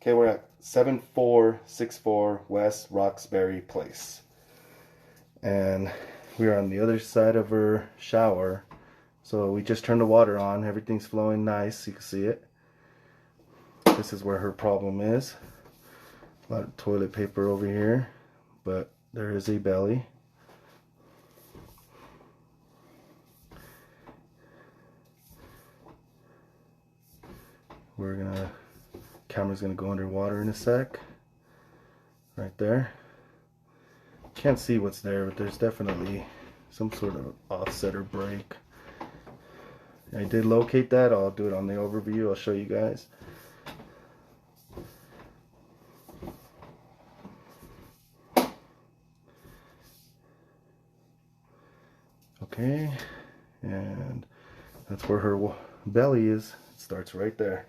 Okay, we're at 7464 West Roxbury Place. And we're on the other side of her shower. So we just turned the water on. Everything's flowing nice. You can see it. This is where her problem is. A lot of toilet paper over here. But there is a belly. Camera's gonna go underwater in a sec. Right there. Can't see what's there, but there's definitely some sort of offset or break. I did locate that. I'll do it on the overview. I'll show you guys. Okay, and that's where her belly is. It starts right there.